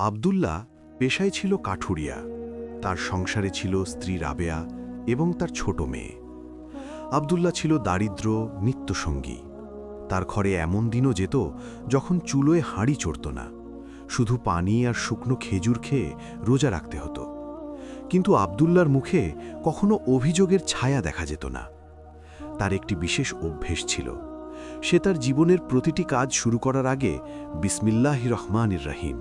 আব্দুল্লাহ পেশায় ছিল কাঠুরিয়া। তার সংসারে ছিল স্ত্রী রাবেয়া এবং তার ছোট মেয়ে। আব্দুল্লাহ ছিল দারিদ্র নিত্যসঙ্গী। তার ঘরে এমন দিনও যেত যখন চুলোয় হাঁড়ি চড়ত না, শুধু পানি আর শুকনো খেজুর খেয়ে রোজা রাখতে হতো। কিন্তু আব্দুল্লাহর মুখে কখনো অভিযোগের ছায়া দেখা যেত না। তার একটি বিশেষ অভ্যেস ছিল, সে তার জীবনের প্রতিটি কাজ শুরু করার আগে বিসমিল্লাহির রহমানির রহিম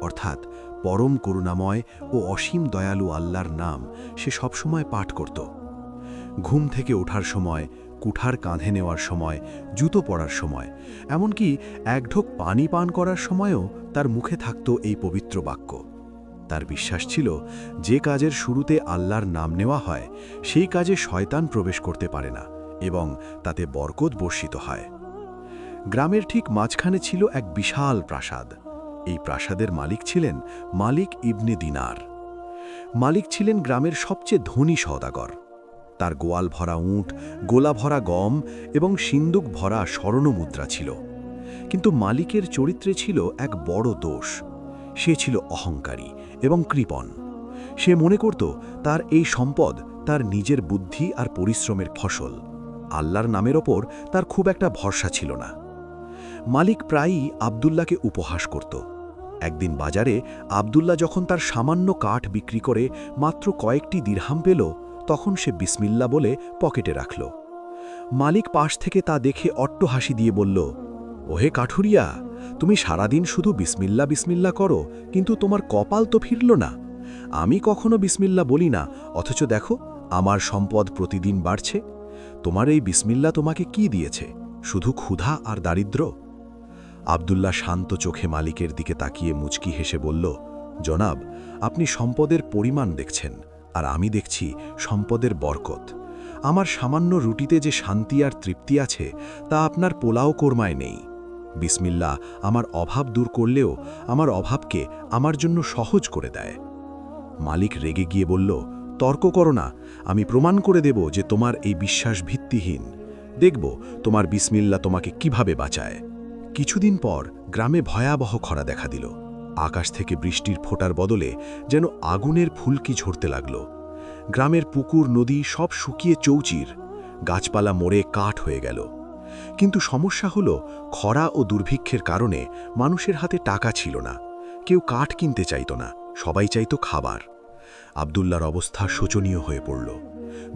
অর্থাৎ পরম করুণাময় ও অসীম দয়ালু আল্লাহর নাম সে সবসময় পাঠ করত। ঘুম থেকে ওঠার সময়, কুঠার কাঁধে নেওয়ার সময়, জুতো পরার সময়, এমনকি এক ঢোক পানি পান করার সময়ও তার মুখে থাকত এই পবিত্র বাক্য। তার বিশ্বাস ছিল, যে কাজের শুরুতে আল্লাহর নাম নেওয়া হয় সেই কাজে শয়তান প্রবেশ করতে পারে না এবং তাতে বরকত বর্ষিত হয়। গ্রামের ঠিক মাঝখানে ছিল এক বিশাল প্রাসাদ। এই প্রাসাদের মালিক ছিলেন মালিক ইবনে দিনার। মালিক ছিলেন গ্রামের সবচেয়ে ধনী সওদাগর। তার গোয়াল ভরা উট, গোলা ভরা গম এবং সিন্দুক ভরা স্বর্ণমুদ্রা ছিল। কিন্তু মালিকের চরিত্রে ছিল এক বড় দোষ। সে ছিল অহংকারী এবং কৃপণ। সে মনে করত তার এই সম্পদ তার নিজের বুদ্ধি আর পরিশ্রমের ফসল। আল্লাহর নামের ওপর তার খুব একটা ভরসা ছিল না। মালিক প্রায়ই আব্দুল্লাহকে উপহাস করত। একদিন বাজারে আব্দুল্লাহ যখন তার সামান্য কাঠ বিক্রি করে মাত্র কয়েকটি দিরহাম পেল, তখন সে বিসমিল্লা বলে পকেটে রাখল। মালিক পাশ থেকে তা দেখে অট্টহাসি দিয়ে বলল, ওহে কাঠুরিয়া, তুমি সারাদিন শুধু বিসমিল্লা বিসমিল্লা করো, কিন্তু তোমার কপাল তো ফিরল না। আমি কখনো বিসমিল্লা বলি না, অথচ দেখো আমার সম্পদ প্রতিদিন বাড়ছে। তোমার এই বিসমিল্লা তোমাকে কি দিয়েছে? শুধু ক্ষুধা আর দারিদ্র। আব্দুল্লাহ শান্ত চোখে মালিকের দিকে তাকিয়ে মুচকি হেসে বলল, জনাব, আপনি সম্পদের পরিমাণ দেখছেন, আর আমি দেখছি সম্পদের বরকত। আমার সামান্য রুটিতে যে শান্তি আর তৃপ্তি আছে, তা আপনার পোলাও কোরমায় নেই। বিসমিল্লা আমার অভাব দূর করলেও আমার অভাবকে আমার জন্য সহজ করে দেয়। মালিক রেগে গিয়ে বলল, তর্ক করো না, আমি প্রমাণ করে দেব যে তোমার এই বিশ্বাস ভিত্তিহীন। দেখব তোমার বিসমিল্লা তোমাকে কিভাবে বাঁচায়। কিছুদিন পর গ্রামে ভয়াবহ খরা দেখা দিল। আকাশ থেকে বৃষ্টির ফোঁটার বদলে যেন আগুনের ফুলকি ঝরতে লাগল। গ্রামের পুকুর নদী সব শুকিয়ে চৌচির, গাছপালা মরে কাঠ হয়ে গেল। কিন্তু সমস্যা হলো, খরা ও দুর্ভিক্ষের কারণে মানুষের হাতে টাকা ছিল না। কেউ কাঠ কিনতে চাইত না, সবাই চাইত খাবার। আব্দুল্লাহর অবস্থা শোচনীয় হয়ে পড়ল।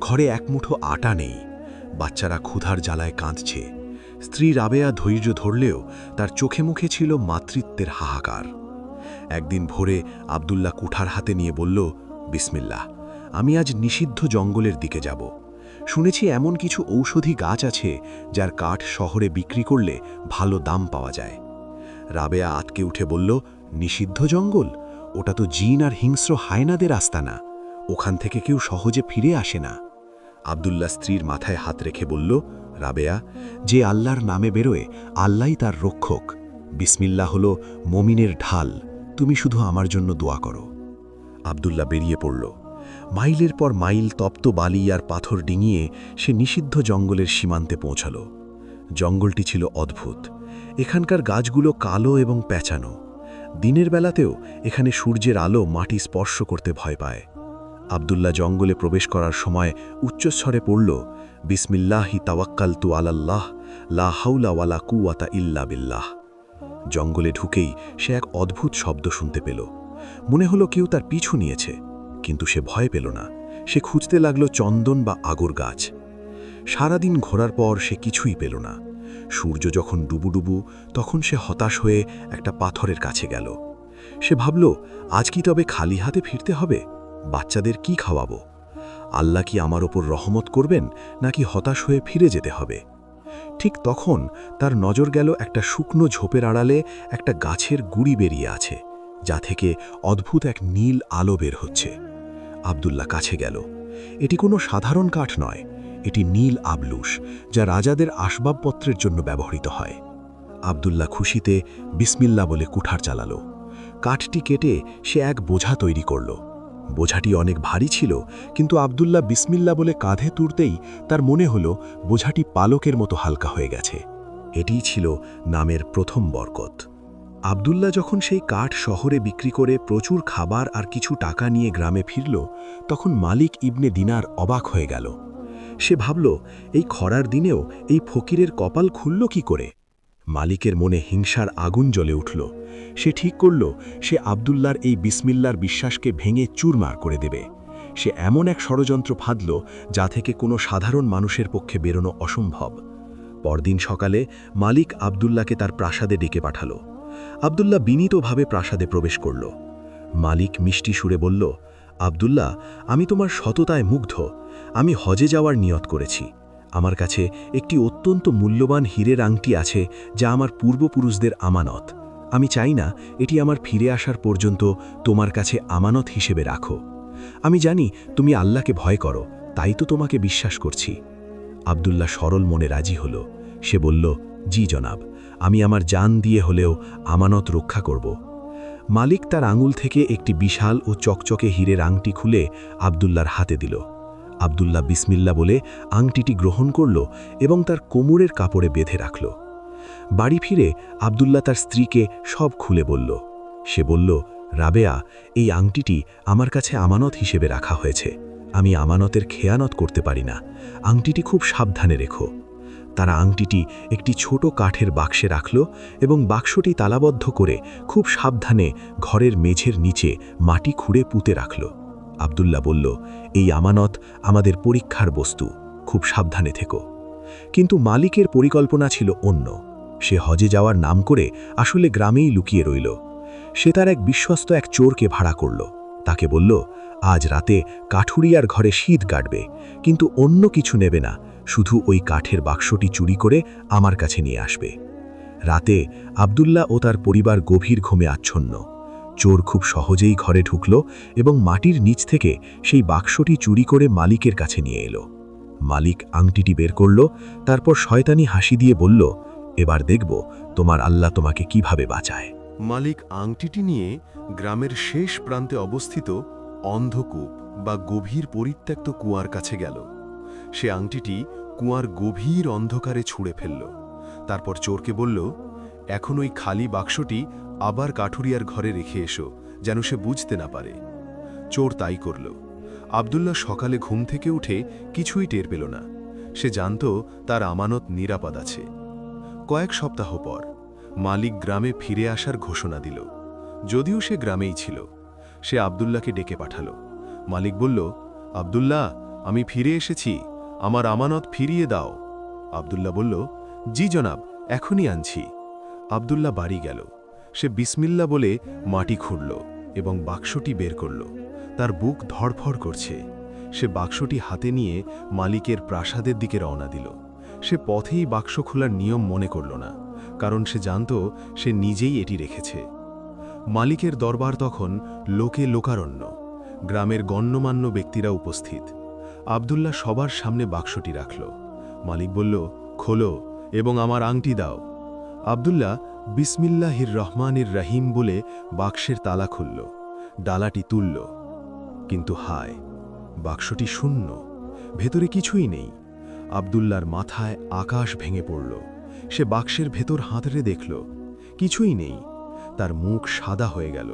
ঘরে এক মুঠো আটা নেই। বাচ্চারা ক্ষুধার জ্বালায় কাঁদছে। স্ত্রী রাবেয়া ধৈর্য ধরলেও তার চোখে মুখে ছিল মাতৃত্বের হাহাকার। একদিন ভোরে আব্দুল্লাহ কুঠার হাতে নিয়ে বলল, বিসমিল্লাহ, আমি আজ নিষিদ্ধ জঙ্গলের দিকে যাব। শুনেছি এমন কিছু ঔষধি গাছ আছে যার কাঠ শহরে বিক্রি করলে ভালো দাম পাওয়া যায়। রাবেয়া আতকে উঠে বলল, নিষিদ্ধ জঙ্গল? ওটা তো জিন আর হিংস্র হায়নাদের আস্তানা। ওখান থেকে কেউ সহজে ফিরে আসে না। আব্দুল্লাহ স্ত্রীর মাথায় হাত রেখে বলল, রাবেয়া, যে আল্লাহর নামে বেরোয় আল্লাহই তার রক্ষক। বিসমিল্লা হলো মমিনের ঢাল। তুমি শুধু আমার জন্য দোয়া করো। আব্দুল্লাহ বেরিয়ে পড়ল। মাইলের পর মাইল তপ্ত বালি আর পাথর ডিঙিয়ে সে নিষিদ্ধ জঙ্গলের সীমান্তে পৌঁছাল। জঙ্গলটি ছিল অদ্ভুত। এখানকার গাছগুলো কালো এবং প্যাঁচানো। দিনের বেলাতেও এখানে সূর্যের আলো মাটি স্পর্শ করতে ভয় পায়। আব্দুল্লাহ জঙ্গলে প্রবেশ করার সময় উচ্চস্বরে পড়ল, বিসমিল্লাহি তাওয়াক্কালতু আলাল্লাহ, লা হাওলা ওয়ালা কুওয়াতা ইল্লা বিল্লাহ। জঙ্গলে ঢুকেই সে এক অদ্ভুত শব্দ শুনতে পেল। মনে হলো কেউ তার পিছু নিয়েছে, কিন্তু সে ভয় পেল না। সে খুঁজতে লাগল চন্দন বা আগর গাছ। সারাদিন ঘোরার পর সে কিছুই পেল না। সূর্য যখন ডুবুডুবু, তখন সে হতাশ হয়ে একটা পাথরের কাছে গেল। সে ভাবল, আজ কি তবে খালি হাতে ফিরতে হবে? বাচ্চাদের কি খাওয়াবো? আল্লাহ কি আমার ওপর রহমত করবেন, নাকি হতাশ হয়ে ফিরে যেতে হবে? ঠিক তখন তার নজর গেল একটা শুকনো ঝোপের আড়ালে একটা গাছের গুড়ি বেরিয়ে আছে, যা থেকে অদ্ভুত এক নীল আলো বের হচ্ছে। আব্দুল্লাহ কাছে গেল। এটি কোনো সাধারণ কাঠ নয়, এটি নীল আবলুস, যা রাজাদের আসবাবপত্রের জন্য ব্যবহৃত হয়। আব্দুল্লাহ খুশিতে বিসমিল্লা বলে কুঠার চালালো। কাঠটি কেটে সে এক বোঝা তৈরি করল। বোঝাটি অনেক ভারী ছিল, কিন্তু আব্দুল্লাহ বিসমিল্লা বলে কাঁধে তুলতেই তার মনে হলো বোঝাটি পালকের মতো হালকা হয়ে গেছে। এটিই ছিল নামের প্রথম বরকত। আব্দুল্লাহ যখন সেই কাঠ শহরে বিক্রি করে প্রচুর খাবার আর কিছু টাকা নিয়ে গ্রামে ফিরল, তখন মালিক ইবনে দিনার অবাক হয়ে গেল। সে ভাবল, এই খরার দিনেও এই ফকিরের কপাল খুলল কি করে? মালিকের মনে হিংসার আগুন জ্বলে উঠল। সে ঠিক করল, সে আব্দুল্লার এই বিসমিল্লার বিশ্বাসকে ভেঙে চুরমার করে দেবে। সে এমন এক ষড়যন্ত্র ফাঁদল, যা থেকে কোনো সাধারণ মানুষের পক্ষে বেরোনো অসম্ভব। পরদিন সকালে মালিক আব্দুল্লাহকে তার প্রাসাদে ডেকে পাঠাল। আব্দুল্লাহ বিনীতভাবে প্রাসাদে প্রবেশ করল। মালিক মিষ্টি সুরে বলল, আব্দুল্লাহ, আমি তোমার সততায় মুগ্ধ। আমি হজে যাওয়ার নিয়ত করেছি। আমার কাছে একটি অত্যন্ত মূল্যবান হীরের আংটি আছে, যা আমার পূর্বপুরুষদের আমানত। আমি চাই না এটি আমার ফিরে আসার পর্যন্ত তোমার কাছে আমানত হিসেবে রাখো। আমি জানি তুমি আল্লাহকে ভয় করো, তাই তো তোমাকে বিশ্বাস করছি। আব্দুল্লাহ সরল মনে রাজি হল। সে বলল, জি জনাব, আমি আমার জান দিয়ে হলেও আমানত রক্ষা করব। মালিক তার আঙুল থেকে একটি বিশাল ও চকচকে হীরের আংটি খুলে আব্দুল্লাহর হাতে দিল। আব্দুল্লাহ বিসমিল্লা বলে আংটিটি গ্রহণ করল এবং তার কোমরের কাপড়ে বেঁধে রাখল। বাড়ি ফিরে আব্দুল্লাহ তার স্ত্রীকে সব খুলে বলল। সে বলল, রাবেয়া, এই আংটিটি আমার কাছে আমানত হিসেবে রাখা হয়েছে। আমি আমানতের খেয়ানত করতে পারি না। আংটিটি খুব সাবধানে রেখো। তারা আংটিটি একটি ছোট কাঠের বাক্সে রাখল এবং বাক্সটি তালাবদ্ধ করে খুব সাবধানে ঘরের মেঝের নিচে মাটি খুঁড়ে পুঁতে রাখল। আব্দুল্লাহ বলল, এই আমানত আমাদের পরীক্ষার বস্তু, খুব সাবধানে থেকো। কিন্তু মালিকের পরিকল্পনা ছিল অন্য। সে হজে যাওয়ার নাম করে আসলে গ্রামেই লুকিয়ে রইল। সে তার এক বিশ্বস্ত এক চোরকে ভাড়া করল। তাকে বলল, আজ রাতে কাঠুরিয়ার ঘরে শীত কাটবে, কিন্তু অন্য কিছু নেবে না, শুধু ওই কাঠের বাক্সটি চুরি করে আমার কাছে নিয়ে আসবে। রাতে আব্দুল্লাহ ও তার পরিবার গভীর ঘুমে আচ্ছন্ন। চোর খুব সহজেই ঘরে ঢুকল এবং মাটির নিচ থেকে সেই বাক্সটি চুরি করে মালিকের কাছে নিয়ে এলো। মালিক আংটিটি বের করল, তারপর শয়তানি হাসি দিয়ে বলল, এবার দেখব তোমার আল্লাহ তোমাকে কিভাবে বাঁচায়। মালিক আংটিটি নিয়ে গ্রামের শেষ প্রান্তে অবস্থিত অন্ধকূপ বা গভীর পরিত্যক্ত কুয়ার কাছে গেল। সে আংটিটি কুয়ার গভীর অন্ধকারে ছুঁড়ে ফেলল। তারপর চোরকে বলল, এখন ওই খালি বাক্সটি আবার কাঠুরিয়ার ঘরে রেখে এসো, যেন সে বুঝতে না পারে। চোর তাই করল। আব্দুল্লাহ সকালে ঘুম থেকে উঠে কিছুই টের পেল না। সে জানত তার আমানত নিরাপদ আছে। কয়েক সপ্তাহ পর মালিক গ্রামে ফিরে আসার ঘোষণা দিল। যদিও সে গ্রামেই ছিল। সে আব্দুল্লাহকে ডেকে পাঠালো। মালিক বলল, আব্দুল্লাহ, আমি ফিরে এসেছি, আমার আমানত ফিরিয়ে দাও। আব্দুল্লাহ বলল, জি জনাব, এখনই আনছি। আব্দুল্লাহ বাড়ি গেল। সে বিসমিল্লা বলে মাটি খুঁড়ল এবং বাক্সটি বের করল। তার বুক ধড়ফড় করছে। সে বাক্সটি হাতে নিয়ে মালিকের প্রাসাদের দিকে রওনা দিল। সে পথেই বাক্স খোলার নিয়ম মনে করল না, কারণ সে জানত সে নিজেই এটি রেখেছে। মালিকের দরবার তখন লোকে লোকারণ্য। গ্রামের গণ্যমান্য ব্যক্তিরা উপস্থিত। আব্দুল্লাহ সবার সামনে বাক্সটি রাখল। মালিক বলল, খোলো এবং আমার আংটি দাও। আব্দুল্লাহ বিসমিল্লাহির রহমানির রহিম বলে বাক্সের তালা খুলল, ডালাটি তুলল। কিন্তু হায়, বাক্সটি শূন্য, ভেতরে কিছুই নেই। আব্দুল্লাহর মাথায় আকাশ ভেঙে পড়ল। সে বাক্সের ভেতর হাতড়ে দেখল, কিছুই নেই। তার মুখ সাদা হয়ে গেল।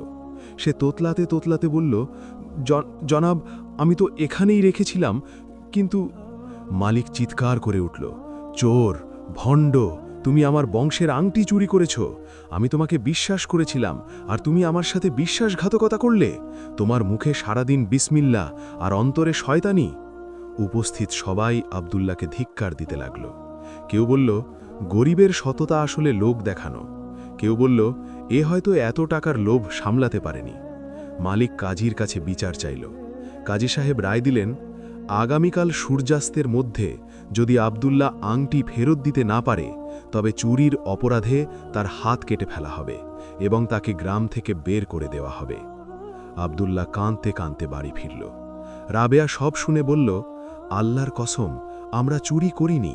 সে তোতলাতে তোতলাতে বলল, জনাব, আমি তো এখানেই রেখেছিলাম। কিন্তু মালিক চিৎকার করে উঠল, চোর, ভণ্ড, তুমি আমার বংশের আংটি চুরি করেছ। আমি তোমাকে বিশ্বাস করেছিলাম, আর তুমি আমার সাথে বিশ্বাসঘাতকতা করলে। তোমার মুখে সারাদিন বিসমিল্লা আর অন্তরে শয়তানি। উপস্থিত সবাই আব্দুল্লাহকে ধিক্কার দিতে লাগল। কেউ বলল, গরিবের সততা আসলে লোক দেখানো। কেউ বলল, এ হয়তো এত টাকার লোভ সামলাতে পারেনি। মালিক কাজীর কাছে বিচার চাইল। কাজী সাহেব রায় দিলেন, আগামীকাল সূর্যাস্তের মধ্যে যদি আব্দুল্লাহ আংটি ফেরত দিতে না পারে, তবে চুরির অপরাধে তার হাত কেটে ফেলা হবে এবং তাকে গ্রাম থেকে বের করে দেওয়া হবে। আব্দুল্লাহ কাঁদতে কাঁদতে বাড়ি ফিরল। রাবেয়া সব শুনে বলল, আল্লাহর কসম, আমরা চুরি করিনি।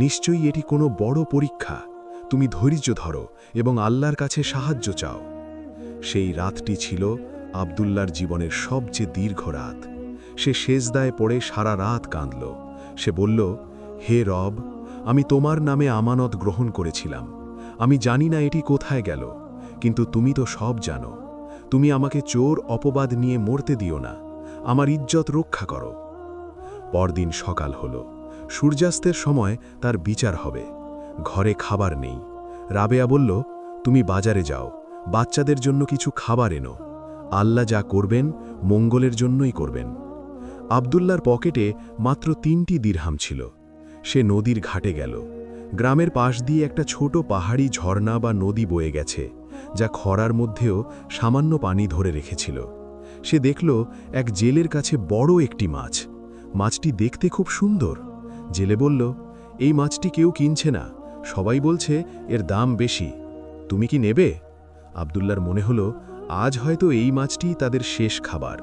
নিশ্চয়ই এটি কোনো বড় পরীক্ষা। তুমি ধৈর্য ধরো এবং আল্লাহর কাছে সাহায্য চাও। সেই রাতটি ছিল আব্দুল্লাহর জীবনের সবচেয়ে দীর্ঘ রাত। সে সেজদায় পড়ে সারা রাত কাঁদল। সে বলল, হে রব, আমি তোমার নামে আমানত গ্রহণ করেছিলাম। আমি জানি না এটি কোথায় গেল, কিন্তু তুমি তো সব জানো। তুমি আমাকে চোর অপবাদ নিয়ে মরতে দিও না, আমার ইজ্জত রক্ষা করো। পরদিন সকাল হল। সূর্যাস্তের সময় তার বিচার হবে। ঘরে খাবার নেই। রাবেয়া বলল, তুমি বাজারে যাও, বাচ্চাদের জন্য কিছু খাবার এনো। আল্লাহ যা করবেন মঙ্গলের জন্যই করবেন। আব্দুল্লার পকেটে মাত্র 3টি দিরহাম ছিল। সে নদীর ঘাটে গেল। গ্রামের পাশ দিয়ে একটা ছোট পাহাড়ি ঝর্ণা বা নদী বয়ে গেছে, যা খরার মধ্যেও সামান্য পানি ধরে রেখেছিল। সে দেখল এক জেলের কাছে বড় একটি মাছ। মাছটি দেখতে খুব সুন্দর। জেলে বলল, এই মাছটি কেউ কিনছে না, সবাই বলছে এর দাম বেশি। তুমি কি নেবে? আব্দুল্লার মনে হলো আজ হয়তো এই মাছটি তাদের শেষ খাবার।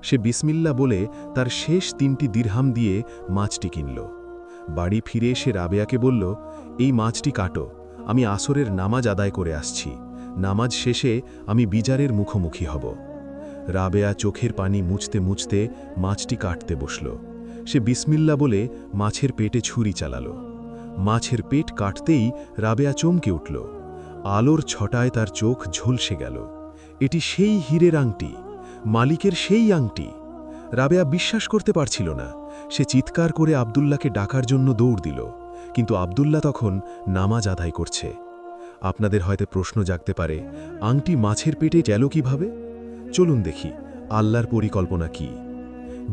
সে বিসমিল্লা বলে তার শেষ 3টি দিরহাম দিয়ে মাছটি কিনল। বাড়ি ফিরে এসে রাবেয়াকে বলল, এই মাছটি কাটো, আমি আসরের নামাজ আদায় করে আসছি। নামাজ শেষে আমি বিচারের মুখোমুখি হব। রাবেয়া চোখের পানি মুছতে মুছতে মাছটি কাটতে বসল। সে বিসমিল্লা বলে মাছের পেটে ছুরি চালাল। মাছের পেট কাটতেই রাবেয়া চমকে উঠল। আলোর ছটায় তার চোখ ঝলসে গেল। এটি সেই হীরের আংটি, মালিকের সেই আংটি। রাবেয়া বিশ্বাস করতে পারছিল না। সে চিৎকার করে আব্দুল্লাহকে ডাকার জন্য দৌড় দিল, কিন্তু আব্দুল্লাহ তখন নামাজ আদায় করছে। আপনাদের হয়তো প্রশ্ন জাগতে পারে, আংটি মাছের পেটে গেল কিভাবে? চলুন দেখি আল্লাহর পরিকল্পনা কি।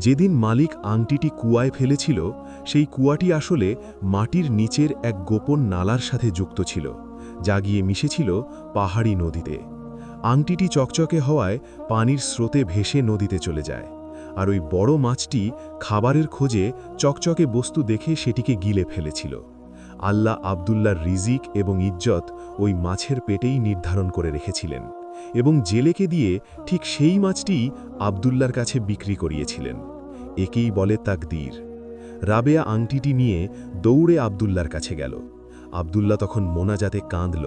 যেদিন মালিক আংটিটি কুয়ায় ফেলেছিল, সেই কুয়াটি আসলে মাটির নিচের এক গোপন নালার সাথে যুক্ত ছিল, যা গিয়ে মিশেছিল পাহাড়ি নদীতে। আংটিটি চকচকে হওয়ায় পানির স্রোতে ভেসে নদীতে চলে যায়, আর ওই বড় মাছটি খাবারের খোঁজে চকচকে বস্তু দেখে সেটিকে গিলে ফেলেছিল। আল্লাহ আব্দুল্লাহর রিজিক এবং ইজ্জত ওই মাছের পেটেই নির্ধারণ করে রেখেছিলেন, এবং জেলেকে দিয়ে ঠিক সেই মাছটিই আব্দুল্লাহর কাছে বিক্রি করিয়েছিলেন। একেই বলে তাকদীর। রাবেয়া আংটিটি নিয়ে দৌড়ে আব্দুল্লাহর কাছে গেল। আব্দুল্লাহ তখন মোনাজাতে কাঁদল।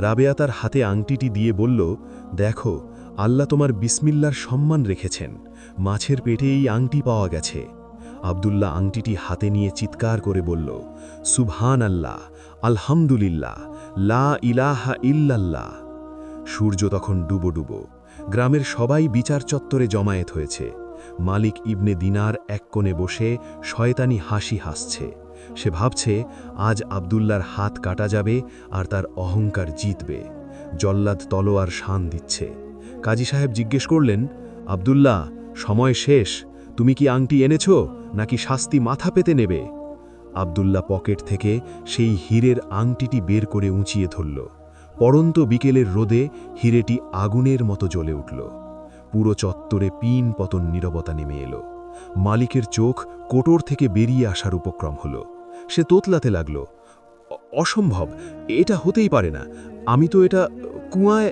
রাবেয়া তার হাতে আংটিটি দিয়ে বলল, দেখো, আল্লাহ তোমার বিসমিল্লার সম্মান রেখেছেন, মাছের পেটে এই আংটি পাওয়া গেছে। আব্দুল্লাহ আংটিটি হাতে নিয়ে চিৎকার করে বলল, সুবহান আল্লাহ, আলহামদুলিল্লাহ, লা ইলাহা ইল্লাল্লাহ। সূর্য তখন ডুবো ডুবো। গ্রামের সবাই বিচার চত্বরে জমায়েত হয়েছে। মালিক ইবনে দিনার এক কোণে বসে শয়তানি হাসি হাসছে। সে ভাবছে আজ আব্দুল্লাহর হাত কাটা যাবে আর তার অহংকার জিতবে। জল্লাদ তলোয়ার শান দিচ্ছে। কাজী সাহেব জিজ্ঞেস করলেন, আব্দুল্লাহ, সময় শেষ, তুমি কি আংটি এনেছ নাকি শাস্তি মাথা পেতে নেবে? আব্দুল্লাহ পকেট থেকে সেই হীরের আংটিটি বের করে উঁচিয়ে ধরল। পড়ন্ত বিকেলের রোদে হীরেটি আগুনের মতো জ্বলে উঠল। পুরো চত্বরে পিন পতন নীরবতা নেমে এলো। মালিকের চোখ কোটর থেকে বেরিয়ে আসার উপক্রম হল। সে তোতলাতে লাগল, অসম্ভব, এটা হতেই পারে না, আমি তো এটা কুয়ায়।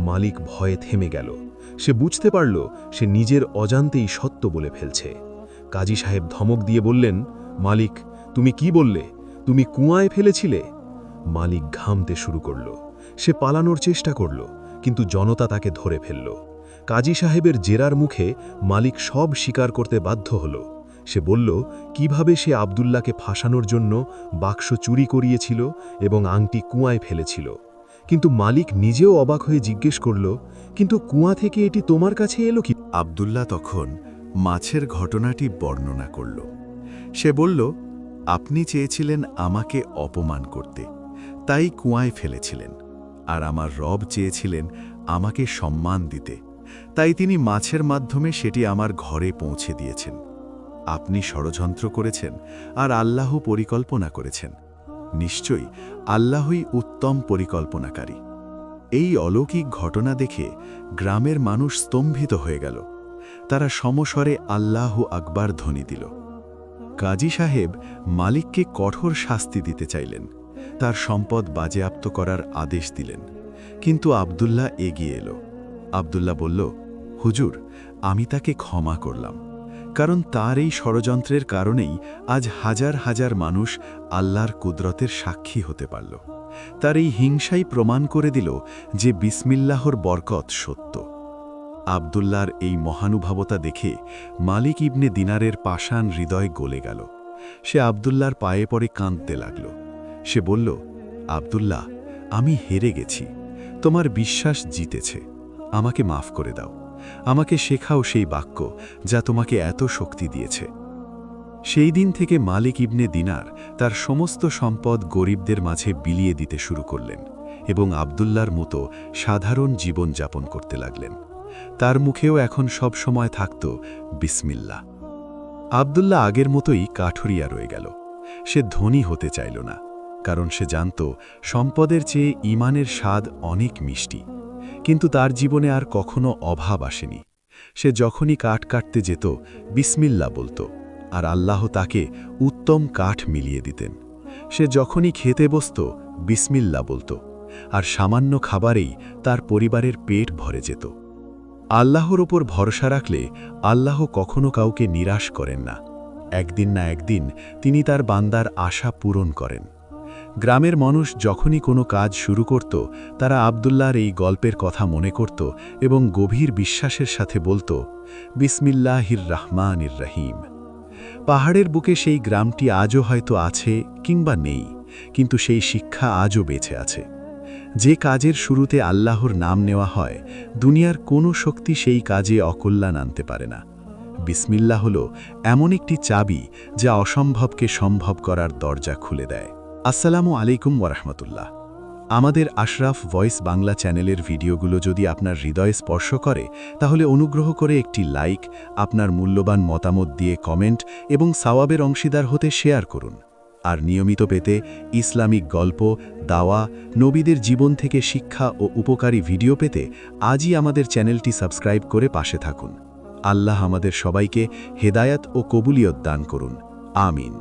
মালিক ভয়ে থেমে গেল। সে বুঝতে পারল সে নিজের অজান্তেই সত্য বলে ফেলছে। কাজী সাহেব ধমক দিয়ে বললেন, মালিক, তুমি কি বললে? তুমি কুয়ায় ফেলেছিলে? মালিক ঘামতে শুরু করল। সে পালানোর চেষ্টা করল, কিন্তু জনতা তাকে ধরে ফেলল। কাজী সাহেবের জেরার মুখে মালিক সব স্বীকার করতে বাধ্য হল। সে বলল কিভাবে সে আব্দুল্লাহকে ফাঁসানোর জন্য বাক্স চুরি করিয়েছিল এবং আংটি কুয়ায় ফেলেছিল। কিন্তু মালিক নিজেও অবাক হয়ে জিজ্ঞেস করল, কিন্তু কুয়া থেকে এটি তোমার কাছে এলো কি? আব্দুল্লাহ তখন মাছের ঘটনাটি বর্ণনা করল। সে বলল, আপনি চেয়েছিলেন আমাকে অপমান করতে, তাই কুয়ায় ফেলেছিলেন, আর আমার রব চেয়েছিলেন আমাকে সম্মান দিতে, তাই তিনি মাছের মাধ্যমে সেটি আমার ঘরে পৌঁছে দিয়েছেন। আপনি ষড়যন্ত্র করেছেন আর আল্লাহ পরিকল্পনা করেছেন। নিশ্চয়ই আল্লাহই উত্তম পরিকল্পনাকারী। এই অলৌকিক ঘটনা দেখে গ্রামের মানুষ স্তম্ভিত হয়ে গেল। তারা সমস্বরে আল্লাহ আকবার ধ্বনি দিল। কাজী সাহেব মালিককে কঠোর শাস্তি দিতে চাইলেন, তার সম্পদ বাজেয়াপ্ত করার আদেশ দিলেন। কিন্তু আব্দুল্লাহ এগিয়ে এলো। আব্দুল্লাহ বলল, হুজুর, আমি তাকে ক্ষমা করলাম, কারণ তার এই ষড়যন্ত্রের কারণেই আজ হাজার হাজার মানুষ আল্লাহর কুদরতের সাক্ষী হতে পারল। তার এই হিংসাই প্রমাণ করে দিল যে বিসমিল্লাহর বরকত সত্য। আব্দুল্লাহর এই মহানুভবতা দেখে মালিক ইবনে দিনারের পাষাণ হৃদয় গলে গেল। সে আব্দুল্লাহর পায়ে পড়ে কাঁদতে লাগল। সে বলল, আব্দুল্লাহ, আমি হেরে গেছি, তোমার বিশ্বাস জিতেছে, আমাকে মাফ করে দাও, আমাকে শেখাও সেই বাক্য যা তোমাকে এত শক্তি দিয়েছে। সেই দিন থেকে মালিক ইবনে দিনার তার সমস্ত সম্পদ গরিবদের মাঝে বিলিয়ে দিতে শুরু করলেন এবং আব্দুল্লাহর মতো সাধারণ জীবন যাপন করতে লাগলেন। তার মুখেও এখন সব সময় থাকত বিসমিল্লাহ। আব্দুল্লাহ আগের মতোই কাঠুরিয়া রয়ে গেল। সে ধনী হতে চাইল না, কারণ সে জানত সম্পদের চেয়ে ঈমানের স্বাদ অনেক মিষ্টি। কিন্তু তার জীবনে আর কখনো অভাব আসেনি। সে যখনই কাঠ কাটতে যেত বিসমিল্লাহ বলতো, আর আল্লাহ তাকে উত্তম কাঠ মিলিয়ে দিতেন। সে যখনই খেতে বসত বিসমিল্লাহ বলতো, আর সামান্য খাবারেই তার পরিবারের পেট ভরে যেত। আল্লাহর ওপর ভরসা রাখলে আল্লাহ কখনো কাউকে নিরাশ করেন না। একদিন না একদিন তিনি তার বান্দার আশা পূরণ করেন। গ্রামের মানুষ যখনই কোনো কাজ শুরু করত, তারা আব্দুল্লাহর এই গল্পের কথা মনে করত এবং গভীর বিশ্বাসের সাথে বলত, বিসমিল্লাহির রহমানির রহিম। পাহাড়ের বুকে সেই গ্রামটি আজও হয়তো আছে কিংবা নেই, কিন্তু সেই শিক্ষা আজও বেঁচে আছে। যে কাজের শুরুতে আল্লাহর নাম নেওয়া হয়, দুনিয়ার কোনো শক্তি সেই কাজে অকল্যাণ আনতে পারে না। বিসমিল্লাহ হল এমন একটি চাবি যা অসম্ভবকে সম্ভব করার দরজা খুলে দেয়। আসসালামু আলাইকুম ওয়ারাহমাতুল্লাহ। আমাদের আশরাফ ভয়েস বাংলা চ্যানেলের ভিডিওগুলো যদি আপনার হৃদয়ে স্পর্শ করে, তাহলে অনুগ্রহ করে একটি লাইক, আপনার মূল্যবান মতামত দিয়ে কমেন্ট এবং সওয়াবের অংশীদার হতে শেয়ার করুন। আর নিয়মিত পেতে ইসলামিক গল্প, দাওয়া, নবীদের জীবন থেকে শিক্ষা ও উপকারী ভিডিও পেতে আজই আমাদের চ্যানেলটি সাবস্ক্রাইব করে পাশে থাকুন। আল্লাহ আমাদের সবাইকে হেদায়াত ও কবুলিয়ত দান করুন। আমিন।